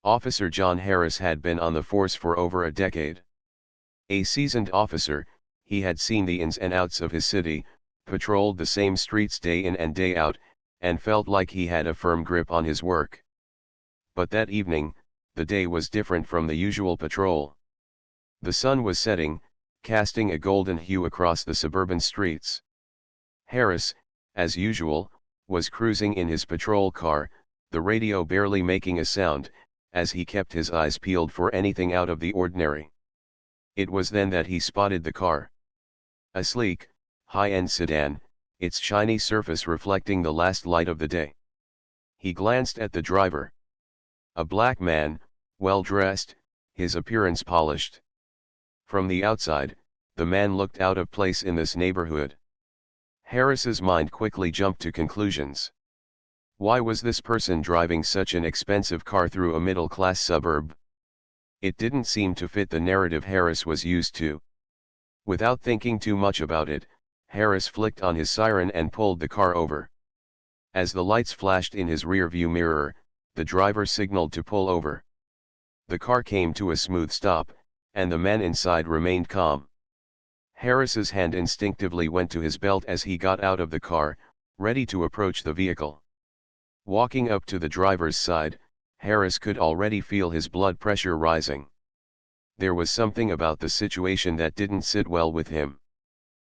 Officer John Harris had been on the force for over a decade. A seasoned officer, he had seen the ins and outs of his city, patrolled the same streets day in and day out, and felt like he had a firm grip on his work. But that evening, the day was different from the usual patrol. The sun was setting, casting a golden hue across the suburban streets. Harris, as usual, was cruising in his patrol car, the radio barely making a sound, as he kept his eyes peeled for anything out of the ordinary. It was then that he spotted the car. A sleek, high-end sedan, its shiny surface reflecting the last light of the day. He glanced at the driver. A black man, well-dressed, his appearance polished. From the outside, the man looked out of place in this neighborhood. Harris's mind quickly jumped to conclusions. Why was this person driving such an expensive car through a middle-class suburb? It didn't seem to fit the narrative Harris was used to. Without thinking too much about it, Harris flicked on his siren and pulled the car over. As the lights flashed in his rearview mirror, the driver signaled to pull over. The car came to a smooth stop, and the man inside remained calm. Harris's hand instinctively went to his belt as he got out of the car, ready to approach the vehicle. Walking up to the driver's side, Harris could already feel his blood pressure rising. There was something about the situation that didn't sit well with him.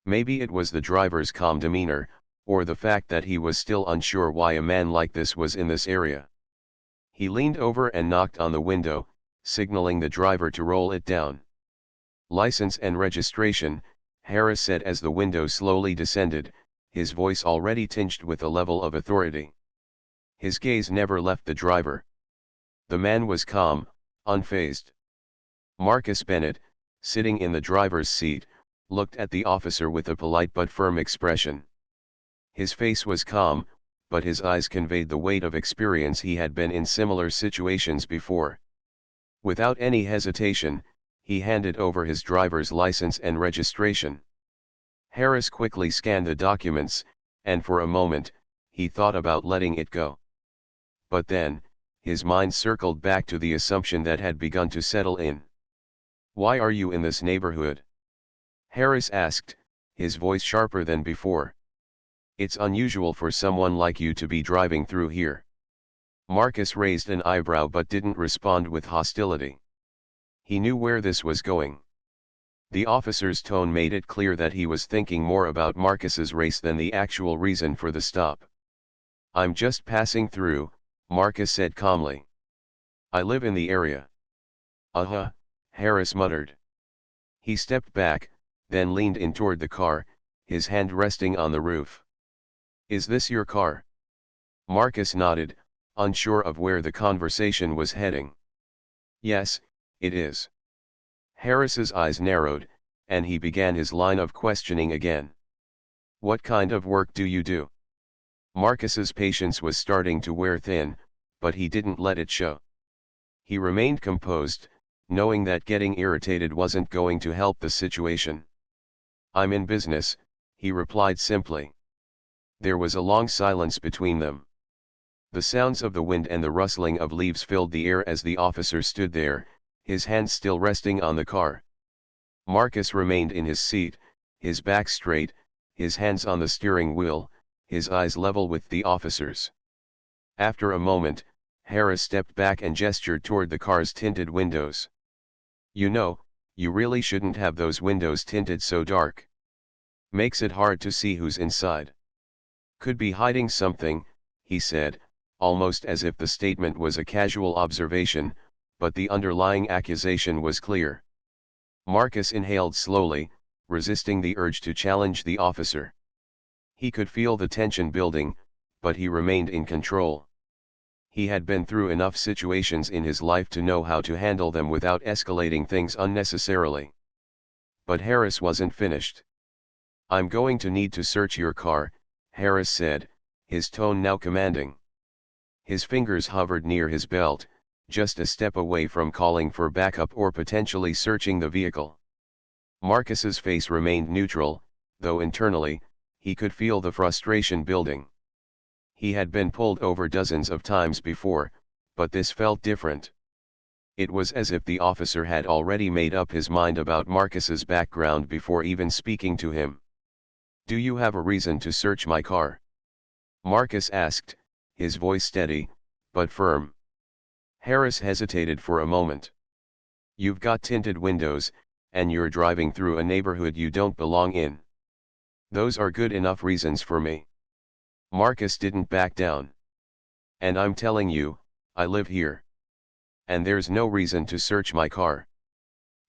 Maybe it was the driver's calm demeanor, or the fact that he was still unsure why a man like this was in this area. He leaned over and knocked on the window, signaling the driver to roll it down. "License and registration," Harris said as the window slowly descended, his voice already tinged with a level of authority. His gaze never left the driver. The man was calm, unfazed. Marcus Bennett, sitting in the driver's seat, looked at the officer with a polite but firm expression. His face was calm, but his eyes conveyed the weight of experience. He had been in similar situations before. Without any hesitation, he handed over his driver's license and registration. Harris quickly scanned the documents, and for a moment, he thought about letting it go. But then, his mind circled back to the assumption that had begun to settle in. "Why are you in this neighborhood?" Harris asked, his voice sharper than before. "It's unusual for someone like you to be driving through here." Marcus raised an eyebrow but didn't respond with hostility. He knew where this was going. The officer's tone made it clear that he was thinking more about Marcus's race than the actual reason for the stop. "I'm just passing through," Marcus said calmly. "I live in the area." "Uh-huh," Harris muttered. He stepped back, then leaned in toward the car, his hand resting on the roof. "Is this your car?" Marcus nodded, unsure of where the conversation was heading. "Yes, it is." Harris's eyes narrowed, and he began his line of questioning again. "What kind of work do you do?" Marcus's patience was starting to wear thin, but he didn't let it show. He remained composed, knowing that getting irritated wasn't going to help the situation. "I'm in business," he replied simply. There was a long silence between them. The sounds of the wind and the rustling of leaves filled the air as the officer stood there, his hands still resting on the car. Marcus remained in his seat, his back straight, his hands on the steering wheel, his eyes level with the officer's. After a moment, Harris stepped back and gestured toward the car's tinted windows. "You know, you really shouldn't have those windows tinted so dark. Makes it hard to see who's inside." "Could be hiding something," he said, almost as if the statement was a casual observation, but the underlying accusation was clear. Marcus inhaled slowly, resisting the urge to challenge the officer. He could feel the tension building, but he remained in control. He had been through enough situations in his life to know how to handle them without escalating things unnecessarily. But Harris wasn't finished. "I'm going to need to search your car," Harris said, his tone now commanding. His fingers hovered near his belt, just a step away from calling for backup or potentially searching the vehicle. Marcus's face remained neutral, though internally, he could feel the frustration building. He had been pulled over dozens of times before, but this felt different. It was as if the officer had already made up his mind about Marcus's background before even speaking to him. "Do you have a reason to search my car?" Marcus asked, his voice steady, but firm. Harris hesitated for a moment. "You've got tinted windows, and you're driving through a neighborhood you don't belong in. Those are good enough reasons for me." Marcus didn't back down. "And I'm telling you, I live here. And there's no reason to search my car.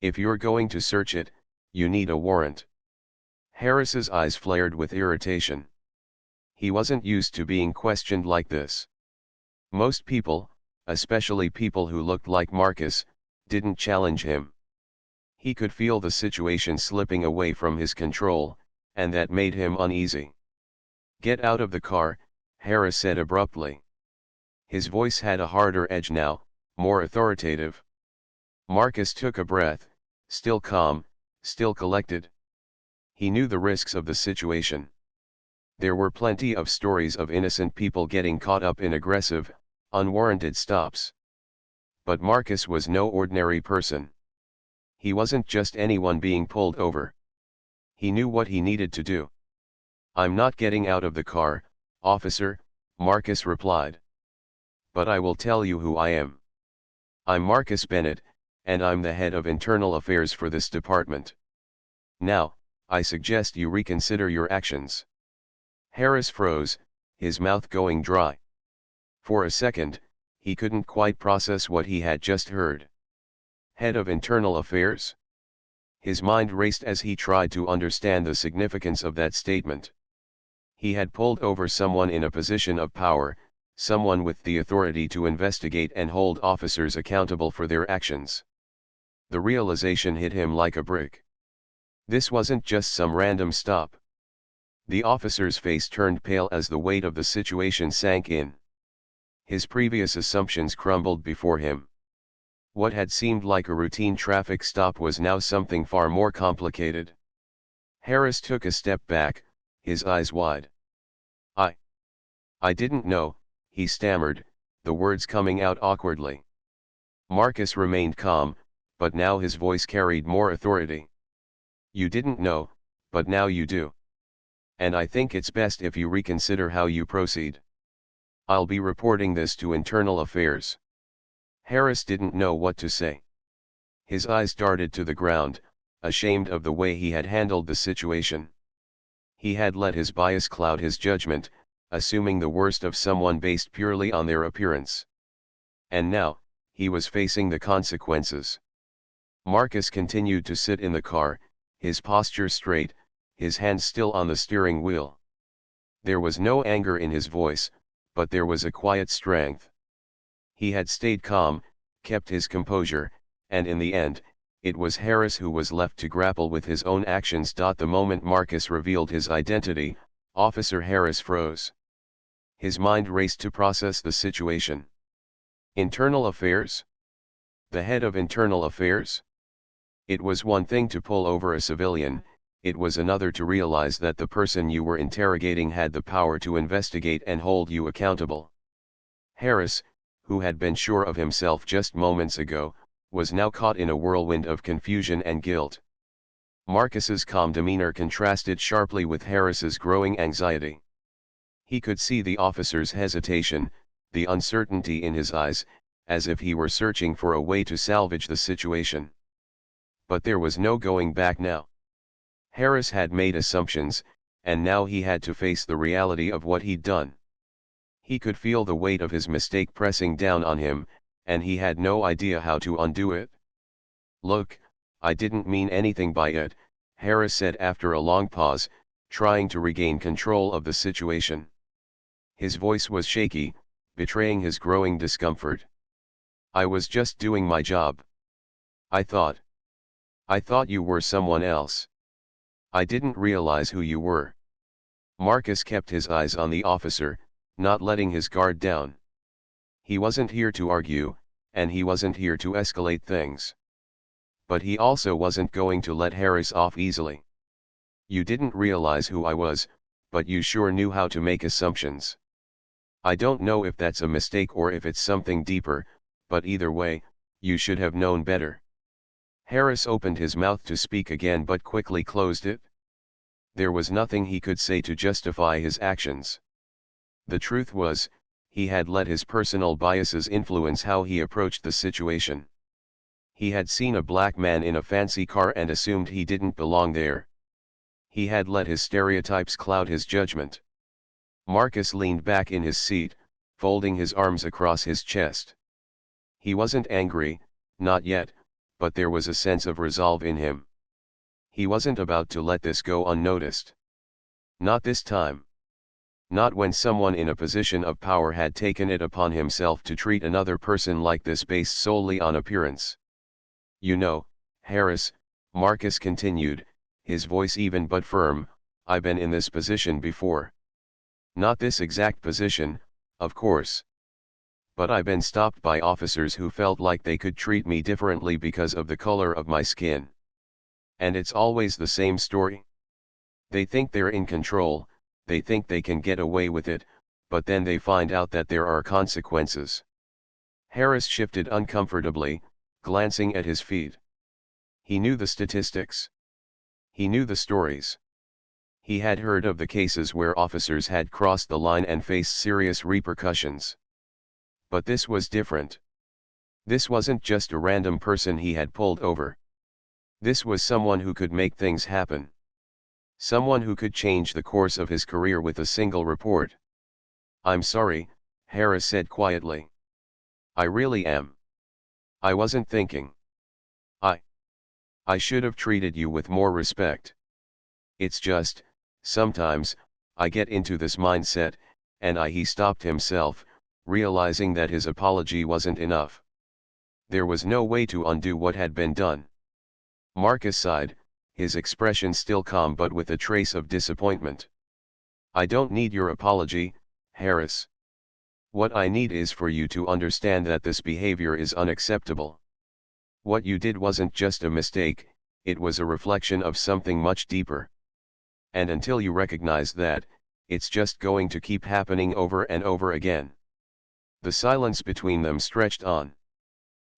If you're going to search it, you need a warrant." Harris's eyes flared with irritation. He wasn't used to being questioned like this. Most people, especially people who looked like Marcus, didn't challenge him. He could feel the situation slipping away from his control, and that made him uneasy. "Get out of the car," Harris said abruptly. His voice had a harder edge now, more authoritative. Marcus took a breath, still calm, still collected. He knew the risks of the situation. There were plenty of stories of innocent people getting caught up in aggressive, unwarranted stops. But Marcus was no ordinary person. He wasn't just anyone being pulled over. He knew what he needed to do. "I'm not getting out of the car, officer," Marcus replied. "But I will tell you who I am. I'm Marcus Bennett, and I'm the head of internal affairs for this department. Now, I suggest you reconsider your actions." Harris froze, his mouth going dry. For a second, he couldn't quite process what he had just heard. Head of internal affairs? His mind raced as he tried to understand the significance of that statement. He had pulled over someone in a position of power, someone with the authority to investigate and hold officers accountable for their actions. The realization hit him like a brick. This wasn't just some random stop. The officer's face turned pale as the weight of the situation sank in. His previous assumptions crumbled before him. What had seemed like a routine traffic stop was now something far more complicated. Harris took a step back, his eyes wide. I I didn't know," he stammered, the words coming out awkwardly. Marcus remained calm, but now his voice carried more authority. "You didn't know, but now you do. And I think it's best if you reconsider how you proceed. I'll be reporting this to Internal Affairs." Harris didn't know what to say. His eyes darted to the ground, ashamed of the way he had handled the situation. He had let his bias cloud his judgment, assuming the worst of someone based purely on their appearance. And now, he was facing the consequences. Marcus continued to sit in the car, his posture straight, his hands still on the steering wheel. There was no anger in his voice, but there was a quiet strength. He had stayed calm, kept his composure, and in the end, it was Harris who was left to grapple with his own actions. The moment Marcus revealed his identity, Officer Harris froze. His mind raced to process the situation. Internal Affairs? The head of Internal Affairs? It was one thing to pull over a civilian, it was another to realize that the person you were interrogating had the power to investigate and hold you accountable. Harris, who had been sure of himself just moments ago, was now caught in a whirlwind of confusion and guilt. Marcus's calm demeanor contrasted sharply with Harris's growing anxiety. He could see the officer's hesitation, the uncertainty in his eyes, as if he were searching for a way to salvage the situation. But there was no going back now. Harris had made assumptions, and now he had to face the reality of what he'd done. He could feel the weight of his mistake pressing down on him, and he had no idea how to undo it. "Look, I didn't mean anything by it," Harris said after a long pause, trying to regain control of the situation. His voice was shaky, betraying his growing discomfort. "I was just doing my job. I thought you were someone else. I didn't realize who you were." Marcus kept his eyes on the officer, not letting his guard down. He wasn't here to argue, and he wasn't here to escalate things. But he also wasn't going to let Harris off easily. "You didn't realize who I was, but you sure knew how to make assumptions. I don't know if that's a mistake or if it's something deeper, but either way, You should have known better. Harris opened his mouth to speak again but quickly closed it. There was nothing he could say to justify his actions. The truth was, he had let his personal biases influence how he approached the situation. He had seen a black man in a fancy car and assumed he didn't belong there. He had let his stereotypes cloud his judgment. Marcus leaned back in his seat, folding his arms across his chest. He wasn't angry, not yet, but there was a sense of resolve in him. He wasn't about to let this go unnoticed. Not this time. Not when someone in a position of power had taken it upon himself to treat another person like this based solely on appearance. You know, Harris, Marcus continued, his voice even but firm, I've been in this position before. Not this exact position, of course. But I've been stopped by officers who felt like they could treat me differently because of the color of my skin. And it's always the same story. They think they're in control, they think they can get away with it, but then they find out that there are consequences. Harris shifted uncomfortably, glancing at his feet. He knew the statistics. He knew the stories. He had heard of the cases where officers had crossed the line and faced serious repercussions. But this was different. This wasn't just a random person he had pulled over. This was someone who could make things happen. Someone who could change the course of his career with a single report. I'm sorry, Harris said quietly. I really am. I wasn't thinking. I should have treated you with more respect. It's just, sometimes, I get into this mindset, and he stopped himself, realizing that his apology wasn't enough. There was no way to undo what had been done. Marcus sighed, his expression still calm but with a trace of disappointment. I don't need your apology, Harris. What I need is for you to understand that this behavior is unacceptable. What you did wasn't just a mistake, it was a reflection of something much deeper. And until you recognize that, it's just going to keep happening over and over again. The silence between them stretched on.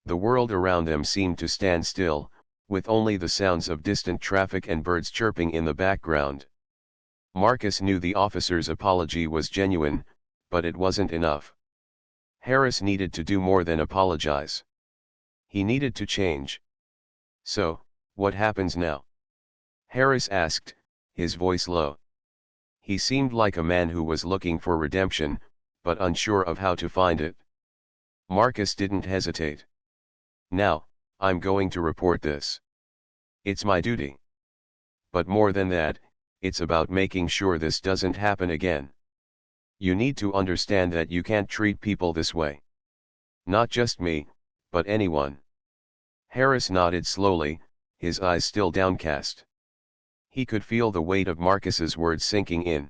The world around them seemed to stand still, with only the sounds of distant traffic and birds chirping in the background. Marcus knew the officer's apology was genuine, but it wasn't enough. Harris needed to do more than apologize. He needed to change. So, what happens now? Harris asked, his voice low. He seemed like a man who was looking for redemption, but unsure of how to find it. Marcus didn't hesitate. Now, I'm going to report this. It's my duty. But more than that, it's about making sure this doesn't happen again. You need to understand that you can't treat people this way. Not just me, but anyone. Harris nodded slowly, his eyes still downcast. He could feel the weight of Marcus's words sinking in.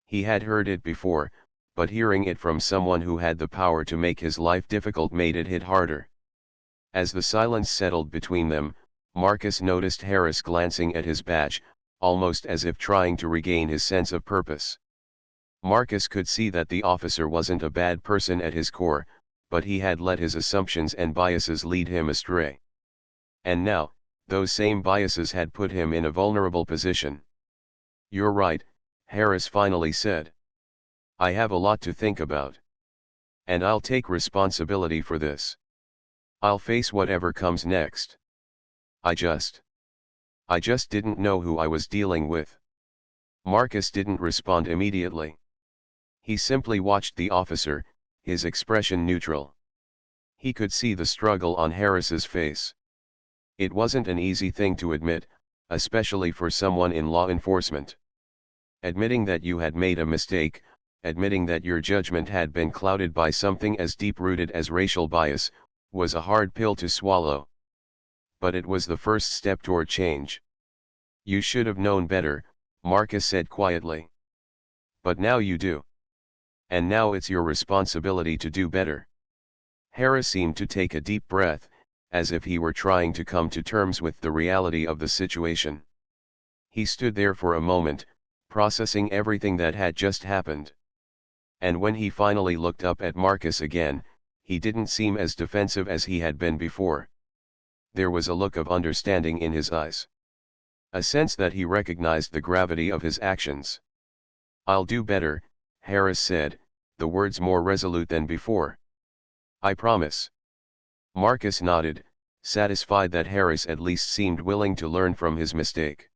He had heard it before, but hearing it from someone who had the power to make his life difficult made it hit harder. As the silence settled between them, Marcus noticed Harris glancing at his badge, almost as if trying to regain his sense of purpose. Marcus could see that the officer wasn't a bad person at his core, but he had let his assumptions and biases lead him astray. And now, those same biases had put him in a vulnerable position. You're right, Harris finally said. I have a lot to think about. And I'll take responsibility for this. I'll face whatever comes next. I just didn't know who I was dealing with. Marcus didn't respond immediately. He simply watched the officer, his expression neutral. He could see the struggle on Harris's face. It wasn't an easy thing to admit, especially for someone in law enforcement. Admitting that you had made a mistake, admitting that your judgment had been clouded by something as deep-rooted as racial bias, was a hard pill to swallow. But it was the first step toward change. You should have known better, Marcus said quietly. But now you do. And now it's your responsibility to do better. Harris seemed to take a deep breath, as if he were trying to come to terms with the reality of the situation. He stood there for a moment, processing everything that had just happened. And when he finally looked up at Marcus again, he didn't seem as defensive as he had been before. There was a look of understanding in his eyes. A sense that he recognized the gravity of his actions. "I'll do better," Harris said, the words more resolute than before. "I promise." Marcus nodded, satisfied that Harris at least seemed willing to learn from his mistake.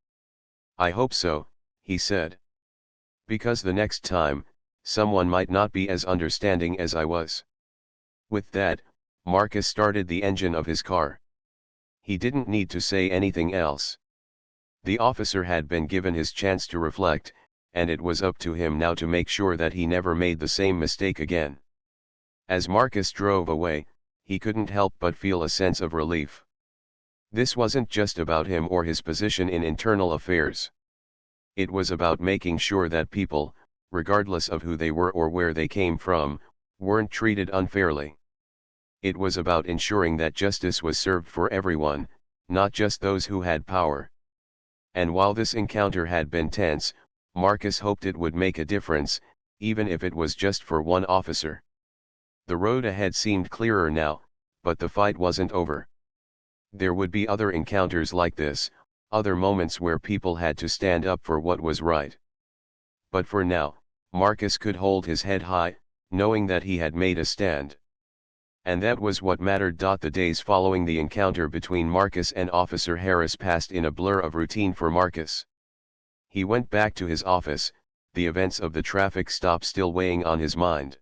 "I hope so," he said. "Because the next time, someone might not be as understanding as I was." With that, Marcus started the engine of his car. He didn't need to say anything else. The officer had been given his chance to reflect, and it was up to him now to make sure that he never made the same mistake again. As Marcus drove away, he couldn't help but feel a sense of relief. This wasn't just about him or his position in internal affairs. It was about making sure that people, regardless of who they were or where they came from, weren't treated unfairly. It was about ensuring that justice was served for everyone, not just those who had power. And while this encounter had been tense, Marcus hoped it would make a difference, even if it was just for one officer. The road ahead seemed clearer now, but the fight wasn't over. There would be other encounters like this, other moments where people had to stand up for what was right. But for now, Marcus could hold his head high, knowing that he had made a stand. And that was what mattered. The days following the encounter between Marcus and Officer Harris passed in a blur of routine for Marcus. He went back to his office, the events of the traffic stop still weighing on his mind.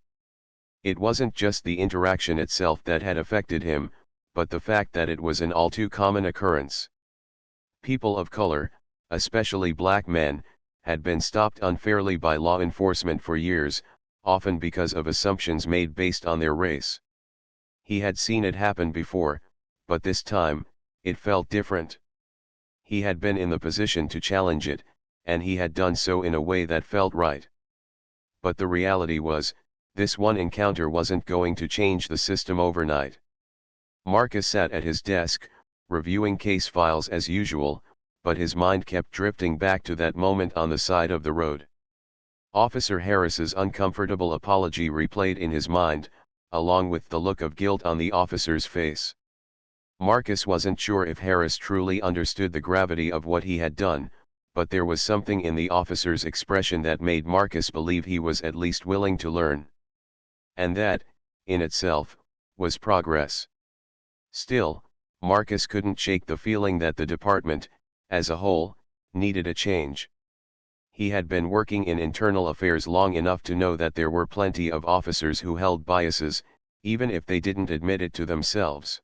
It wasn't just the interaction itself that had affected him, but the fact that it was an all too common occurrence. People of color, especially black men, had been stopped unfairly by law enforcement for years, often because of assumptions made based on their race. He had seen it happen before, but this time, it felt different. He had been in the position to challenge it, and he had done so in a way that felt right. But the reality was, this one encounter wasn't going to change the system overnight. Marcus sat at his desk, reviewing case files as usual, but his mind kept drifting back to that moment on the side of the road. Officer Harris's uncomfortable apology replayed in his mind, along with the look of guilt on the officer's face. Marcus wasn't sure if Harris truly understood the gravity of what he had done, but there was something in the officer's expression that made Marcus believe he was at least willing to learn. And that, in itself, was progress. Still, Marcus couldn't shake the feeling that the department, as a whole, needed a change. He had been working in internal affairs long enough to know that there were plenty of officers who held biases, even if they didn't admit it to themselves.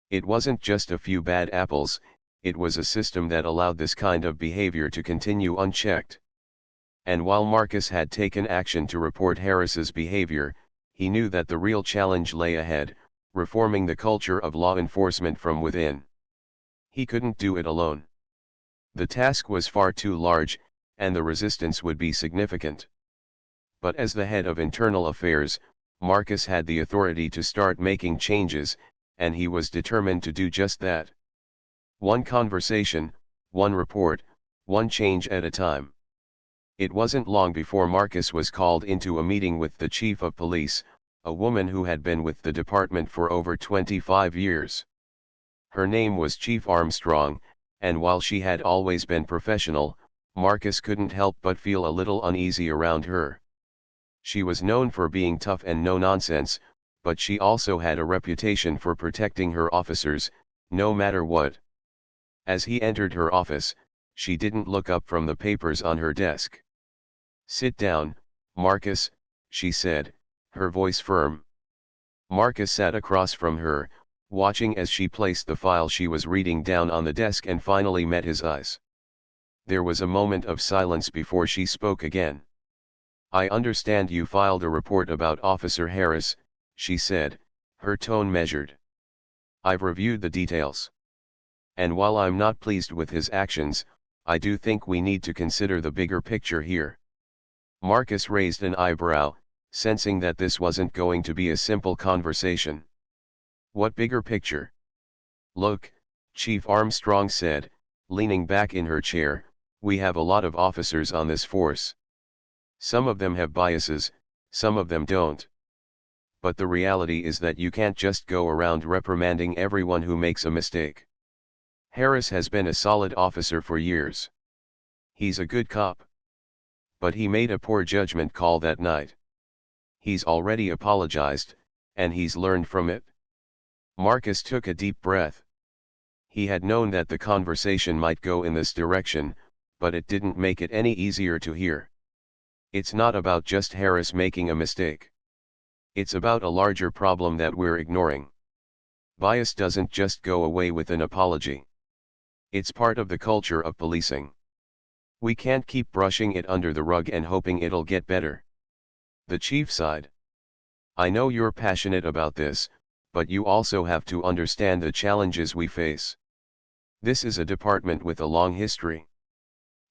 It wasn't just a few bad apples, it was a system that allowed this kind of behavior to continue unchecked. And while Marcus had taken action to report Harris's behavior, he knew that the real challenge lay ahead, reforming the culture of law enforcement from within. He couldn't do it alone. The task was far too large, and the resistance would be significant. But as the head of internal affairs, Marcus had the authority to start making changes, and he was determined to do just that. One conversation, one report, one change at a time. It wasn't long before Marcus was called into a meeting with the chief of police, a woman who had been with the department for over 25 years. Her name was Chief Armstrong, and while she had always been professional, Marcus couldn't help but feel a little uneasy around her. She was known for being tough and no-nonsense, but she also had a reputation for protecting her officers, no matter what. As he entered her office, she didn't look up from the papers on her desk. "Sit down, Marcus," she said, her voice firm. Marcus sat across from her, watching as she placed the file she was reading down on the desk and finally met his eyes. There was a moment of silence before she spoke again. "I understand you filed a report about Officer Harris," she said, her tone measured. "I've reviewed the details. And while I'm not pleased with his actions, I do think we need to consider the bigger picture here." Marcus raised an eyebrow, sensing that this wasn't going to be a simple conversation. "What bigger picture?" "Look," Chief Armstrong said, leaning back in her chair, "we have a lot of officers on this force. Some of them have biases, some of them don't. But the reality is that you can't just go around reprimanding everyone who makes a mistake. Harris has been a solid officer for years. He's a good cop. But he made a poor judgment call that night. He's already apologized, and he's learned from it. Marcus took a deep breath. He had known that the conversation might go in this direction, but it didn't make it any easier to hear. It's not about just Harris making a mistake. It's about a larger problem that we're ignoring. Bias doesn't just go away with an apology. It's part of the culture of policing. We can't keep brushing it under the rug and hoping it'll get better. The chief sighed. I know you're passionate about this, but you also have to understand the challenges we face. This is a department with a long history.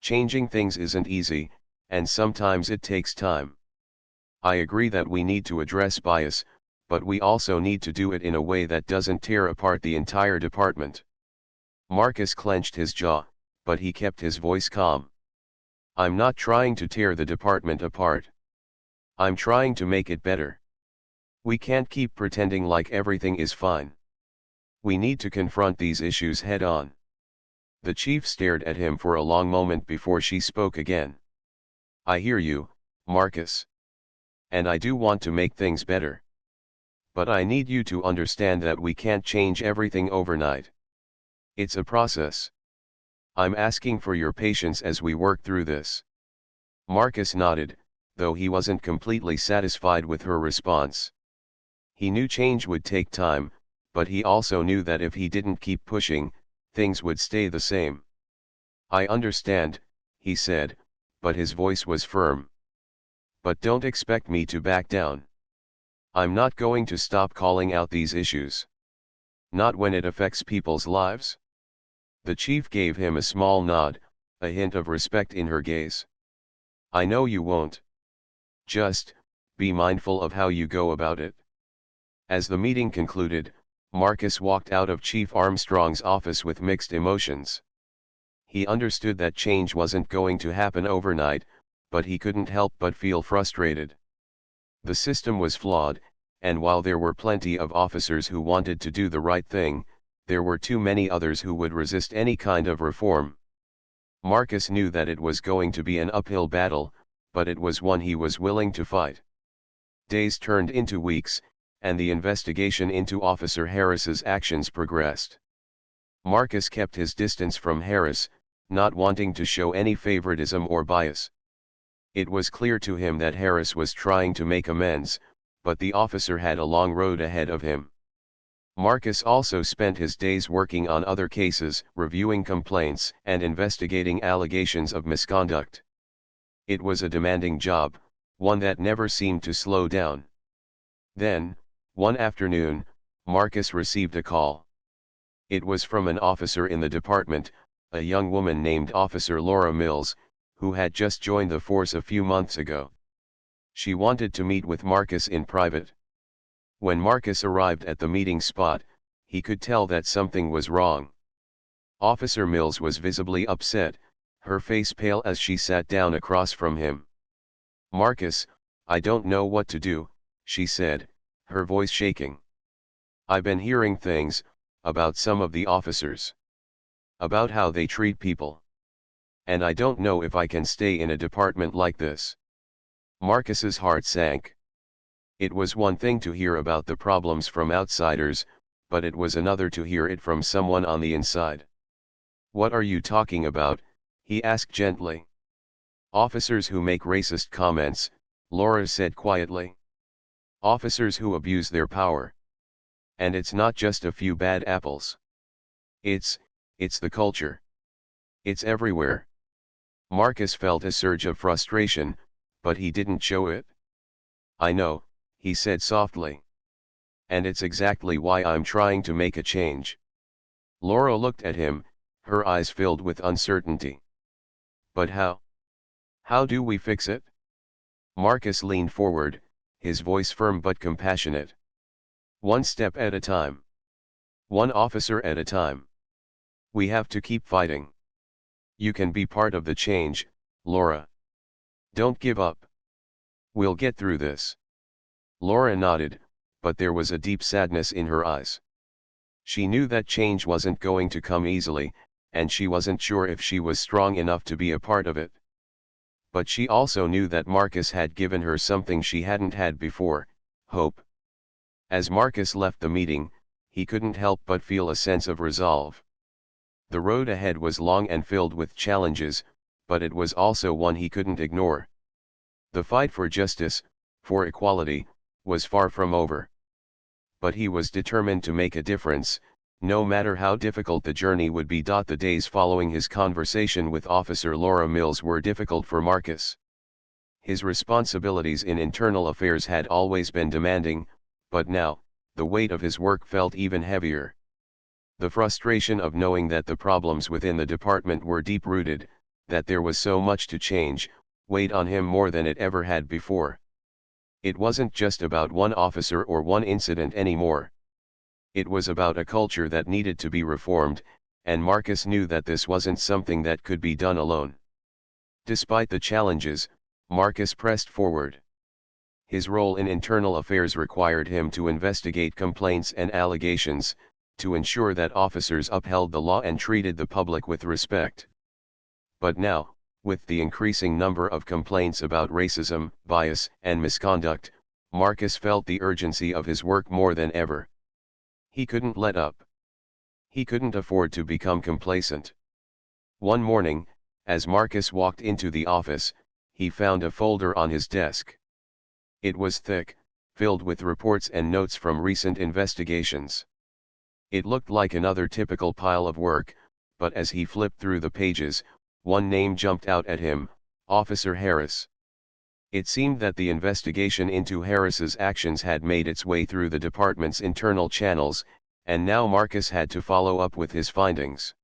Changing things isn't easy, and sometimes it takes time. I agree that we need to address bias, but we also need to do it in a way that doesn't tear apart the entire department. Marcus clenched his jaw, but he kept his voice calm. I'm not trying to tear the department apart. I'm trying to make it better. We can't keep pretending like everything is fine. We need to confront these issues head on. The chief stared at him for a long moment before she spoke again. I hear you, Marcus. And I do want to make things better. But I need you to understand that we can't change everything overnight. It's a process. I'm asking for your patience as we work through this. Marcus nodded, though he wasn't completely satisfied with her response. He knew change would take time, but he also knew that if he didn't keep pushing, things would stay the same. I understand, he said, but his voice was firm. But don't expect me to back down. I'm not going to stop calling out these issues. Not when it affects people's lives. The chief gave him a small nod, a hint of respect in her gaze. I know you won't. Just, be mindful of how you go about it. As the meeting concluded, Marcus walked out of Chief Armstrong's office with mixed emotions. He understood that change wasn't going to happen overnight, but he couldn't help but feel frustrated. The system was flawed, and while there were plenty of officers who wanted to do the right thing, there were too many others who would resist any kind of reform. Marcus knew that it was going to be an uphill battle, but it was one he was willing to fight. Days turned into weeks, and the investigation into Officer Harris's actions progressed. Marcus kept his distance from Harris, not wanting to show any favoritism or bias. It was clear to him that Harris was trying to make amends, but the officer had a long road ahead of him. Marcus also spent his days working on other cases, reviewing complaints, and investigating allegations of misconduct. It was a demanding job, one that never seemed to slow down. Then, one afternoon, Marcus received a call. It was from an officer in the department, a young woman named Officer Laura Mills, who had just joined the force a few months ago. She wanted to meet with Marcus in private. When Marcus arrived at the meeting spot, he could tell that something was wrong. Officer Mills was visibly upset, her face pale as she sat down across from him. Marcus, I don't know what to do, she said, her voice shaking. I've been hearing things, about some of the officers. About how they treat people. And I don't know if I can stay in a department like this. Marcus's heart sank. It was one thing to hear about the problems from outsiders, but it was another to hear it from someone on the inside. What are you talking about? He asked gently. Officers who make racist comments, Laura said quietly. Officers who abuse their power. And it's not just a few bad apples. It's the culture. It's everywhere. Marcus felt a surge of frustration, but he didn't show it. I know, he said softly. And it's exactly why I'm trying to make a change. Laura looked at him, her eyes filled with uncertainty. But how? How do we fix it? Marcus leaned forward, his voice firm but compassionate. One step at a time. One officer at a time. We have to keep fighting. You can be part of the change, Laura. Don't give up. We'll get through this. Laura nodded, but there was a deep sadness in her eyes. She knew that change wasn't going to come easily, and she wasn't sure if she was strong enough to be a part of it. But she also knew that Marcus had given her something she hadn't had before: hope. As Marcus left the meeting, he couldn't help but feel a sense of resolve. The road ahead was long and filled with challenges, but it was also one he couldn't ignore. The fight for justice, for equality, was far from over. But he was determined to make a difference, no matter how difficult the journey would be. The days following his conversation with Officer Laura Mills were difficult for Marcus. His responsibilities in internal affairs had always been demanding, but now, the weight of his work felt even heavier. The frustration of knowing that the problems within the department were deep-rooted, that there was so much to change, weighed on him more than it ever had before. It wasn't just about one officer or one incident anymore. It was about a culture that needed to be reformed, and Marcus knew that this wasn't something that could be done alone. Despite the challenges, Marcus pressed forward. His role in internal affairs required him to investigate complaints and allegations, to ensure that officers upheld the law and treated the public with respect. But now, with the increasing number of complaints about racism, bias, and misconduct, Marcus felt the urgency of his work more than ever. He couldn't let up. He couldn't afford to become complacent. One morning, as Marcus walked into the office, he found a folder on his desk. It was thick, filled with reports and notes from recent investigations. It looked like another typical pile of work, but as he flipped through the pages, one name jumped out at him: Officer Harris. It seemed that the investigation into Harris's actions had made its way through the department's internal channels, and now Marcus had to follow up with his findings.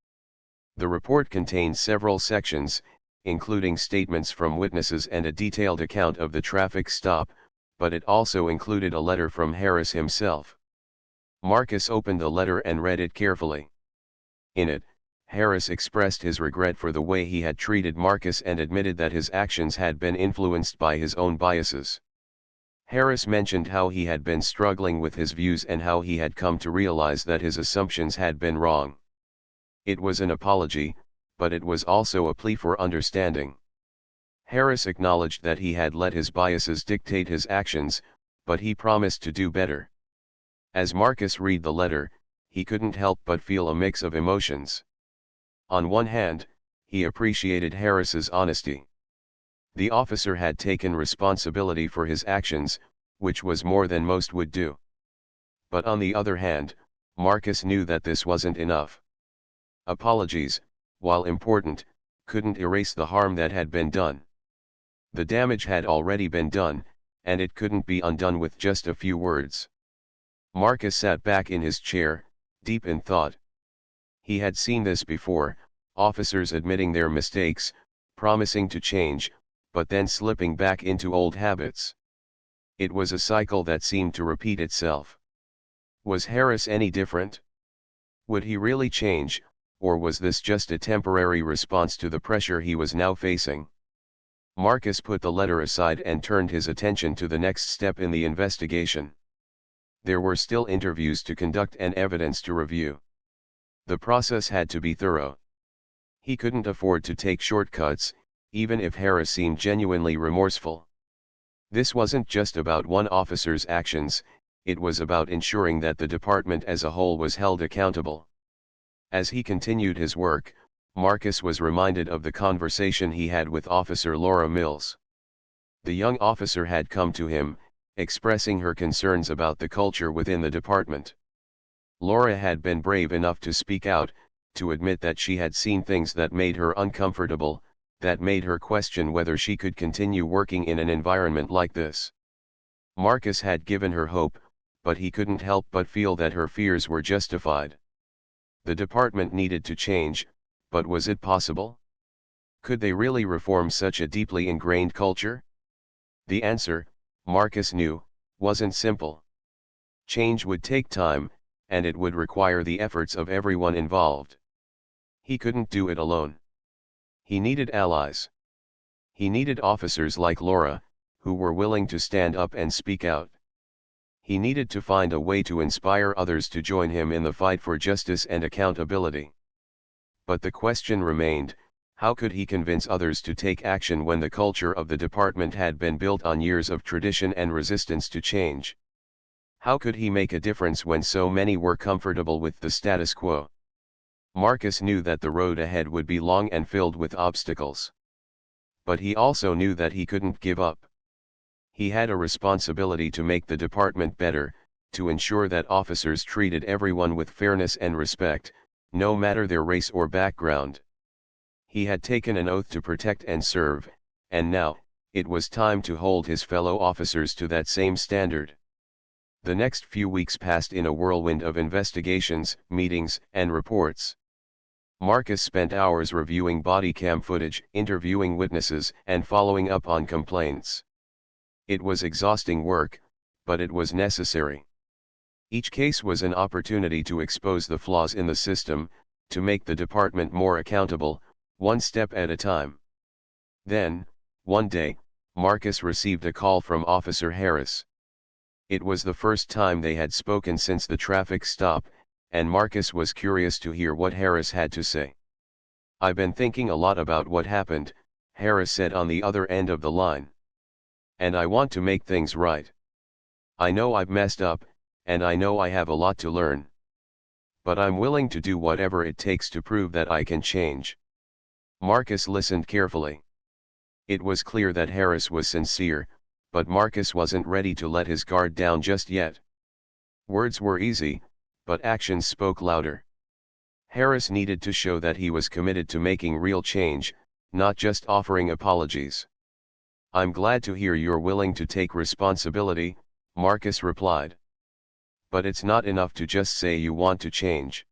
The report contained several sections, including statements from witnesses and a detailed account of the traffic stop, but it also included a letter from Harris himself. Marcus opened the letter and read it carefully. In it, Harris expressed his regret for the way he had treated Marcus and admitted that his actions had been influenced by his own biases. Harris mentioned how he had been struggling with his views and how he had come to realize that his assumptions had been wrong. It was an apology, but it was also a plea for understanding. Harris acknowledged that he had let his biases dictate his actions, but he promised to do better. As Marcus read the letter, he couldn't help but feel a mix of emotions. On one hand, he appreciated Harris's honesty. The officer had taken responsibility for his actions, which was more than most would do. But on the other hand, Marcus knew that this wasn't enough. Apologies, while important, couldn't erase the harm that had been done. The damage had already been done, and it couldn't be undone with just a few words. Marcus sat back in his chair, deep in thought. He had seen this before: officers admitting their mistakes, promising to change, but then slipping back into old habits. It was a cycle that seemed to repeat itself. Was Harris any different? Would he really change, or was this just a temporary response to the pressure he was now facing? Marcus put the letter aside and turned his attention to the next step in the investigation. There were still interviews to conduct and evidence to review. The process had to be thorough. He couldn't afford to take shortcuts, even if Harris seemed genuinely remorseful. This wasn't just about one officer's actions, it was about ensuring that the department as a whole was held accountable. As he continued his work, Marcus was reminded of the conversation he had with Officer Laura Mills. The young officer had come to him, expressing her concerns about the culture within the department. Laura had been brave enough to speak out, to admit that she had seen things that made her uncomfortable, that made her question whether she could continue working in an environment like this. Marcus had given her hope, but he couldn't help but feel that her fears were justified. The department needed to change, but was it possible? Could they really reform such a deeply ingrained culture? The answer, Marcus knew, wasn't simple. Change would take time, and it would require the efforts of everyone involved. He couldn't do it alone. He needed allies. He needed officers like Laura, who were willing to stand up and speak out. He needed to find a way to inspire others to join him in the fight for justice and accountability. But the question remained, how could he convince others to take action when the culture of the department had been built on years of tradition and resistance to change? How could he make a difference when so many were comfortable with the status quo? Marcus knew that the road ahead would be long and filled with obstacles. But he also knew that he couldn't give up. He had a responsibility to make the department better, to ensure that officers treated everyone with fairness and respect, no matter their race or background. He had taken an oath to protect and serve, and now, it was time to hold his fellow officers to that same standard. The next few weeks passed in a whirlwind of investigations, meetings, and reports. Marcus spent hours reviewing body cam footage, interviewing witnesses, and following up on complaints. It was exhausting work, but it was necessary. Each case was an opportunity to expose the flaws in the system, to make the department more accountable, one step at a time. Then, one day, Marcus received a call from Officer Harris. It was the first time they had spoken since the traffic stop, and Marcus was curious to hear what Harris had to say. "I've been thinking a lot about what happened," Harris said on the other end of the line. "And I want to make things right. I know I've messed up, and I know I have a lot to learn. But I'm willing to do whatever it takes to prove that I can change." Marcus listened carefully. It was clear that Harris was sincere, but Marcus wasn't ready to let his guard down just yet. Words were easy, but actions spoke louder. Harris needed to show that he was committed to making real change, not just offering apologies. "I'm glad to hear you're willing to take responsibility," Marcus replied. "But it's not enough to just say you want to change.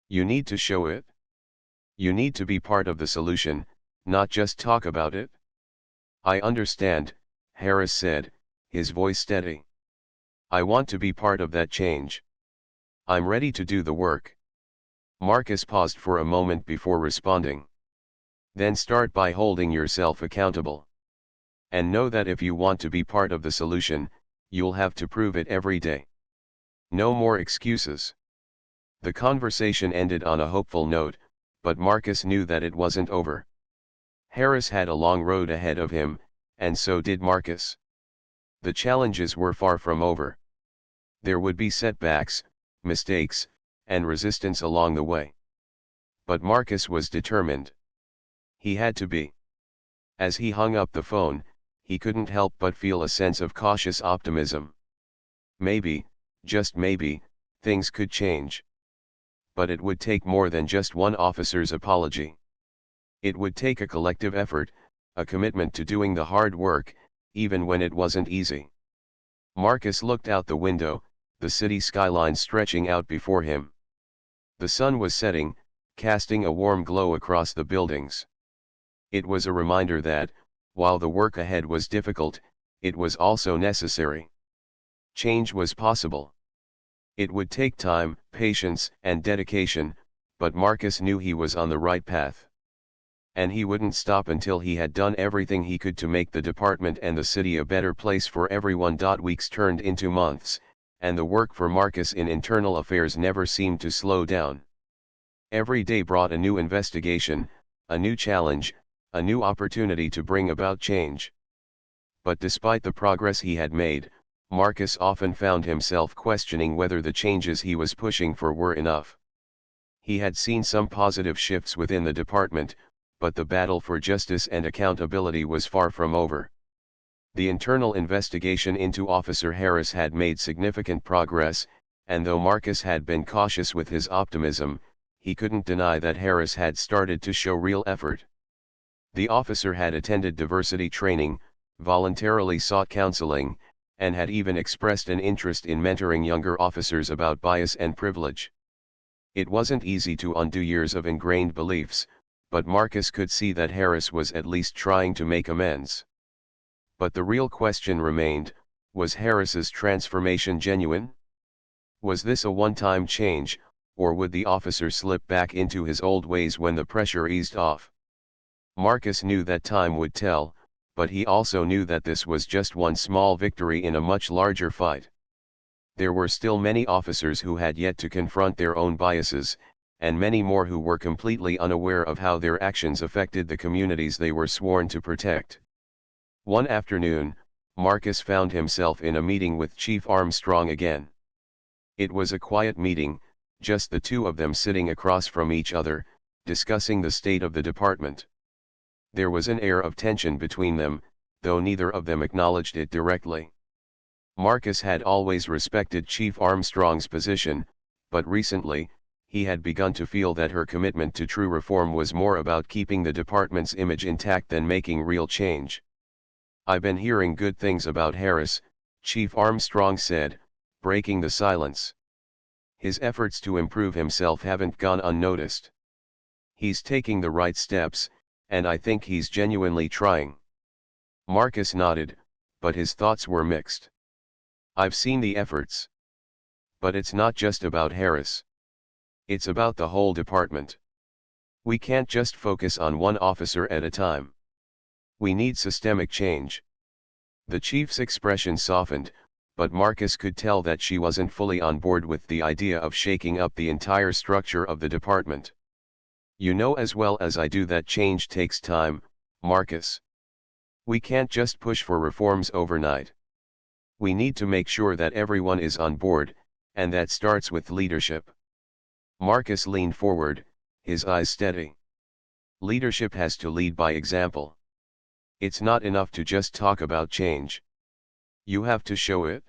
You need to show it. You need to be part of the solution, not just talk about it." "I understand," Harris said, his voice steady. "I want to be part of that change. I'm ready to do the work." Marcus paused for a moment before responding. "Then start by holding yourself accountable. And know that if you want to be part of the solution, you'll have to prove it every day. No more excuses." The conversation ended on a hopeful note, but Marcus knew that it wasn't over. Harris had a long road ahead of him, and so did Marcus. The challenges were far from over. There would be setbacks, mistakes, and resistance along the way. But Marcus was determined. He had to be. As he hung up the phone, he couldn't help but feel a sense of cautious optimism. Maybe, just maybe, things could change. But it would take more than just one officer's apology. It would take a collective effort, a commitment to doing the hard work, even when it wasn't easy. Marcus looked out the window, the city skyline stretching out before him. The sun was setting, casting a warm glow across the buildings. It was a reminder that, while the work ahead was difficult, it was also necessary. Change was possible. It would take time, patience, and dedication, but Marcus knew he was on the right path. And he wouldn't stop until he had done everything he could to make the department and the city a better place for everyone. Weeks turned into months, and the work for Marcus in internal affairs never seemed to slow down. Every day brought a new investigation, a new challenge, a new opportunity to bring about change. But despite the progress he had made, Marcus often found himself questioning whether the changes he was pushing for were enough. He had seen some positive shifts within the department, but the battle for justice and accountability was far from over. The internal investigation into Officer Harris had made significant progress, and though Marcus had been cautious with his optimism, he couldn't deny that Harris had started to show real effort. The officer had attended diversity training, voluntarily sought counseling, and had even expressed an interest in mentoring younger officers about bias and privilege. It wasn't easy to undo years of ingrained beliefs, but Marcus could see that Harris was at least trying to make amends. But the real question remained, was Harris's transformation genuine? Was this a one-time change, or would the officer slip back into his old ways when the pressure eased off? Marcus knew that time would tell, but he also knew that this was just one small victory in a much larger fight. There were still many officers who had yet to confront their own biases, and many more who were completely unaware of how their actions affected the communities they were sworn to protect. One afternoon, Marcus found himself in a meeting with Chief Armstrong again. It was a quiet meeting, just the two of them sitting across from each other, discussing the state of the department. There was an air of tension between them, though neither of them acknowledged it directly. Marcus had always respected Chief Armstrong's position, but recently, he had begun to feel that her commitment to true reform was more about keeping the department's image intact than making real change. "I've been hearing good things about Harris," Chief Armstrong said, breaking the silence. "His efforts to improve himself haven't gone unnoticed. He's taking the right steps, and I think he's genuinely trying." Marcus nodded, but his thoughts were mixed. "I've seen the efforts. But it's not just about Harris. It's about the whole department. We can't just focus on one officer at a time. We need systemic change." The chief's expression softened, but Marcus could tell that she wasn't fully on board with the idea of shaking up the entire structure of the department. "You know as well as I do that change takes time, Marcus. We can't just push for reforms overnight. We need to make sure that everyone is on board, and that starts with leadership." Marcus leaned forward, his eyes steady. "Leadership has to lead by example. It's not enough to just talk about change. You have to show it.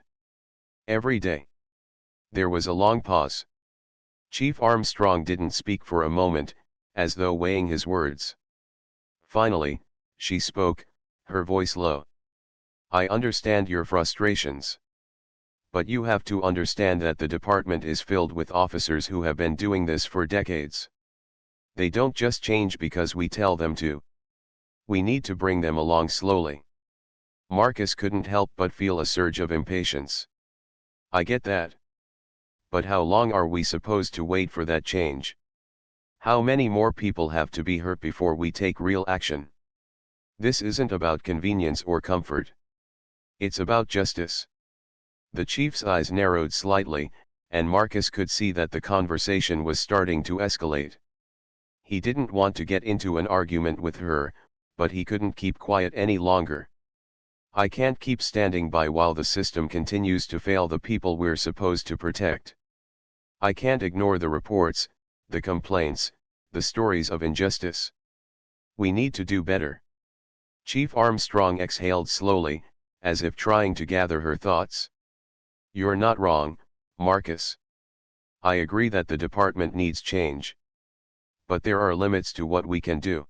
Every day." There was a long pause. Chief Armstrong didn't speak for a moment, as though weighing his words. Finally, she spoke, her voice low. "I understand your frustrations. But you have to understand that the department is filled with officers who have been doing this for decades. They don't just change because we tell them to. We need to bring them along slowly." Marcus couldn't help but feel a surge of impatience. "I get that. But how long are we supposed to wait for that change? How many more people have to be hurt before we take real action? This isn't about convenience or comfort. It's about justice." The chief's eyes narrowed slightly, and Marcus could see that the conversation was starting to escalate. He didn't want to get into an argument with her, but he couldn't keep quiet any longer. "I can't keep standing by while the system continues to fail the people we're supposed to protect. I can't ignore the reports, the complaints, the stories of injustice. We need to do better." Chief Armstrong exhaled slowly, as if trying to gather her thoughts. "You're not wrong, Marcus. I agree that the department needs change. But there are limits to what we can do.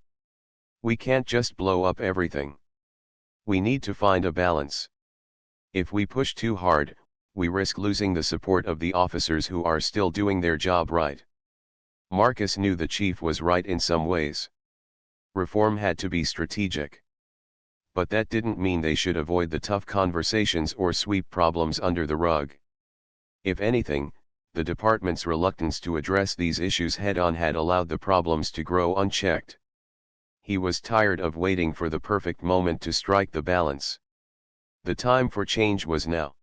We can't just blow up everything. We need to find a balance. If we push too hard, we risk losing the support of the officers who are still doing their job right." Marcus knew the chief was right in some ways. Reform had to be strategic. But that didn't mean they should avoid the tough conversations or sweep problems under the rug. If anything, the department's reluctance to address these issues head-on had allowed the problems to grow unchecked. He was tired of waiting for the perfect moment to strike the balance. The time for change was now.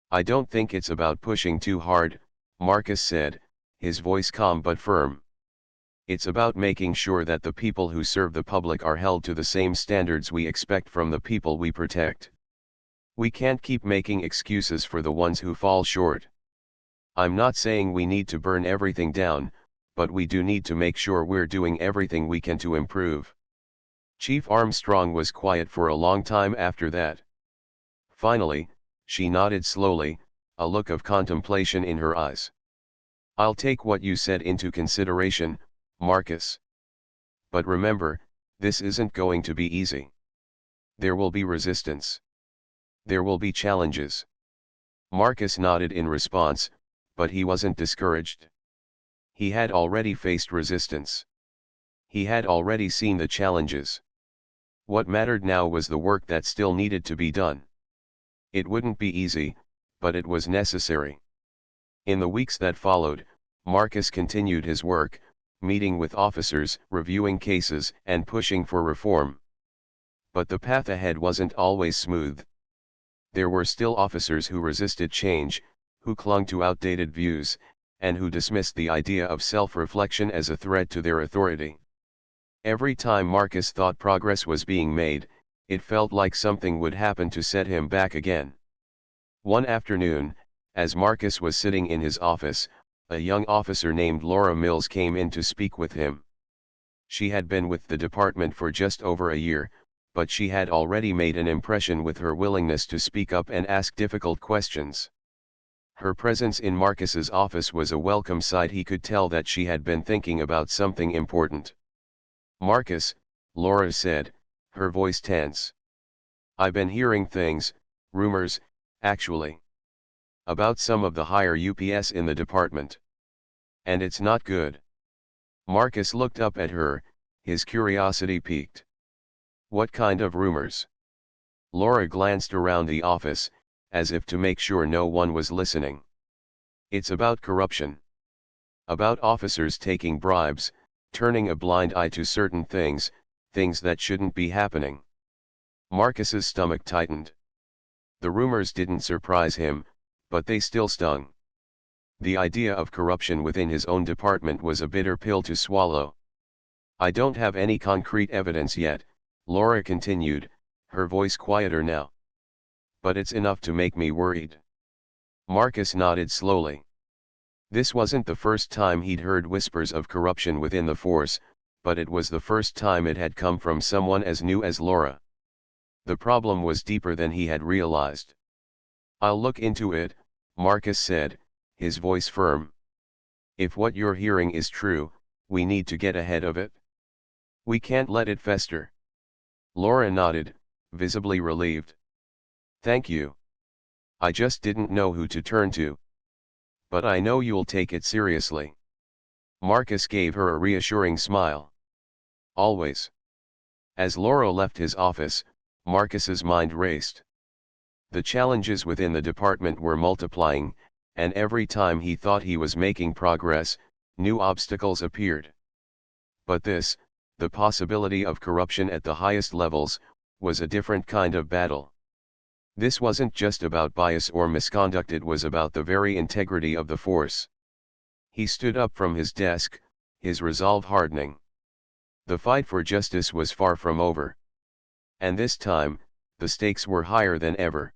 "I don't think it's about pushing too hard," Marcus said, his voice calm but firm. "It's about making sure that the people who serve the public are held to the same standards we expect from the people we protect. We can't keep making excuses for the ones who fall short. I'm not saying we need to burn everything down, but we do need to make sure we're doing everything we can to improve." Chief Armstrong was quiet for a long time after that. Finally, she nodded slowly, a look of contemplation in her eyes. "I'll take what you said into consideration, Marcus. But remember, this isn't going to be easy. There will be resistance. There will be challenges." Marcus nodded in response, but he wasn't discouraged. He had already faced resistance. He had already seen the challenges. What mattered now was the work that still needed to be done. It wouldn't be easy, but it was necessary. In the weeks that followed, Marcus continued his work, meeting with officers, reviewing cases, and pushing for reform. But the path ahead wasn't always smooth. There were still officers who resisted change, who clung to outdated views, and who dismissed the idea of self-reflection as a threat to their authority. Every time Marcus thought progress was being made, it felt like something would happen to set him back again. One afternoon, as Marcus was sitting in his office, a young officer named Laura Mills came in to speak with him. She had been with the department for just over a year, but she had already made an impression with her willingness to speak up and ask difficult questions. Her presence in Marcus's office was a welcome sight. He could tell that she had been thinking about something important. "Marcus," Laura said, her voice tense. "I've been hearing things, rumors, actually, about some of the higher UPS in the department. And it's not good." Marcus looked up at her, his curiosity piqued. "What kind of rumors?" Laura glanced around the office, as if to make sure no one was listening. "It's about corruption. About officers taking bribes, turning a blind eye to certain things, things that shouldn't be happening." Marcus's stomach tightened. The rumors didn't surprise him, but they still stung. The idea of corruption within his own department was a bitter pill to swallow. "I don't have any concrete evidence yet," Laura continued, her voice quieter now. "But it's enough to make me worried." Marcus nodded slowly. This wasn't the first time he'd heard whispers of corruption within the force, but it was the first time it had come from someone as new as Laura. The problem was deeper than he had realized. "I'll look into it," Marcus said, his voice firm. "If what you're hearing is true, we need to get ahead of it. We can't let it fester." Laura nodded, visibly relieved. "Thank you. I just didn't know who to turn to. But I know you'll take it seriously." Marcus gave her a reassuring smile. "Always." As Laura left his office, Marcus's mind raced. The challenges within the department were multiplying, and every time he thought he was making progress, new obstacles appeared. But this, the possibility of corruption at the highest levels, was a different kind of battle. This wasn't just about bias or misconduct, it was about the very integrity of the force. He stood up from his desk, his resolve hardening. The fight for justice was far from over. And this time, the stakes were higher than ever.